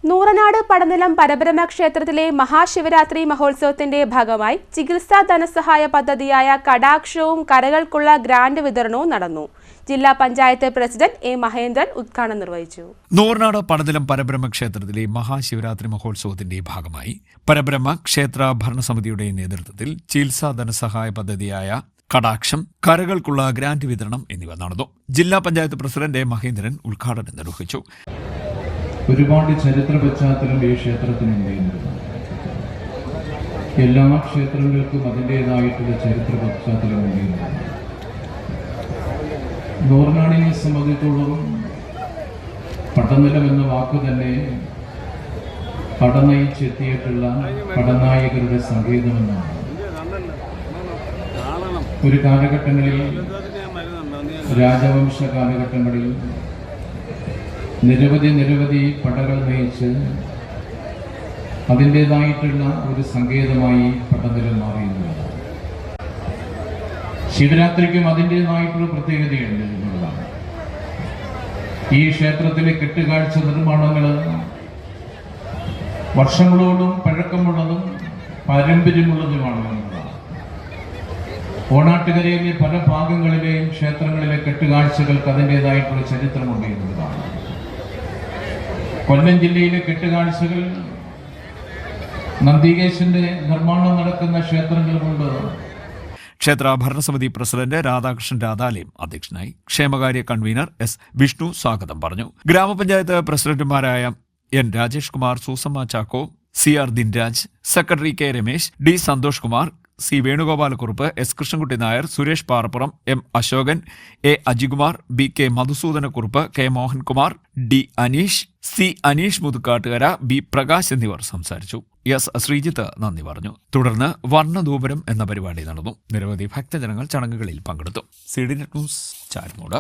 നൂറനാട് പടനിലം പരബ്രഹ്മ ക്ഷേത്രത്തിലെ മഹാശിവരാത്രി മഹോത്സവത്തിന്റെ ഭാഗമായി ചികിത്സാ ധനസഹായ പദ്ധതിയായ കടാക്ഷവും കരകൾക്കുള്ള ഗ്രാന്റ് വിതരണവും നടന്നു. ജില്ലാ പഞ്ചായത്ത് പ്രസിഡന്റ് എ മഹേന്ദ്രൻ ഉദ്ഘാടനം നിർവഹിച്ചു. നൂറനാട് പടനിലം പരബ്രഹ്മ ക്ഷേത്രത്തിലെ മഹാശിവരാത്രി മഹോത്സവത്തിന്റെ ഭാഗമായി പരബ്രഹ്മ ക്ഷേത്ര ഭരണസമിതിയുടെ നേതൃത്വത്തിൽ ചികിത്സാ ധനസഹായ പദ്ധതിയായ കടാക്ഷം, കരകൾക്കുള്ള ഗ്രാന്റ് വിതരണം എന്നിവ നടന്നു. ജില്ലാ പഞ്ചായത്ത് പ്രസിഡന്റ് എ മഹേന്ദ്രൻ ഉദ്ഘാടനം നിർവഹിച്ചു. ഒരുപാട് ചരിത്ര പശ്ചാത്തലം ഈ ക്ഷേത്രത്തിനുണ്ടായിരുന്നു. എല്ലാ ക്ഷേത്രങ്ങൾക്കും അതിൻ്റെതായിട്ടുള്ള ചരിത്ര പശ്ചാത്തലം ഉണ്ടായിരുന്നു. നൂറനാടിനെ സംബന്ധിച്ചിടത്തോളം പടനിലം എന്ന വാക്ക് തന്നെ പടനയിച്ചെത്തിയിട്ടുള്ള പടനായകരുടെ സങ്കേതമെന്നാണ്. ഒരു കാലഘട്ടങ്ങളിൽ, രാജവംശ കാലഘട്ടങ്ങളിൽ നിരവധി പടകൾ നയിച്ച് അതിൻ്റെതായിട്ടുള്ള ഒരു സങ്കേതമായി പടനിലം മാറിയിരുന്നത്. ശിവരാത്രിക്കും അതിൻ്റെതായിട്ടുള്ള പ്രത്യേകതയുണ്ട് എന്നുള്ളതാണ്. ഈ ക്ഷേത്രത്തിലെ കെട്ടുകാഴ്ച നിർമ്മാണങ്ങൾ വർഷങ്ങളോടും പഴക്കമുള്ളതും പാരമ്പര്യമുള്ളതുമാണ് എന്നുള്ളതാണ്. ഓണാട്ടുകരയിലെ പല ഭാഗങ്ങളിലെയും ക്ഷേത്രങ്ങളിലെ കെട്ടുകാഴ്ചകൾക്ക് അതിൻ്റെതായിട്ടുള്ള ചരിത്രമുണ്ട് എന്നുള്ളതാണ്. കൊല്ലം ജില്ലയിലെ കെട്ടുകാഴ്ചകൾ നന്ദികേശന്റെ നിർമ്മാണം നടക്കുന്ന ക്ഷേത്രങ്ങളുമുണ്ട്. ക്ഷേത്ര ഭരണസമിതി പ്രസിഡന്റ് രാധാകൃഷ്ണൻ രാധാലയം അധ്യക്ഷനായി. ക്ഷേമകാര്യ കൺവീനർ എസ് വിഷ്ണു സ്വാഗതം പറഞ്ഞു. ഗ്രാമപഞ്ചായത്ത് പ്രസിഡന്റുമാരായ N Rajesh Kumar, Susamma Chacko, C R Dinraj, secretary K Ramesh, D Santhosh Kumar, C Venugopalakurup, S Krishnankutty Nair, Suresh Parappuram, M Asokan, A Ajikumar, B K Madhusoodanakurup, K Mohankumar, D Aneesh, C Aneesh Muthukattukara, B Prakash എന്നിവർ സംസാരിച്ചു. എസ് ശ്രീജിത്ത് നന്ദി പറഞ്ഞു. തുടർന്ന് വർണ്ണധൂപരം എന്ന പരിപാടി നടന്നു. നിരവധി ഭക്തജനങ്ങൾ ചടങ്ങുകളിൽ പങ്കെടുത്തു. C D net news, Charummood.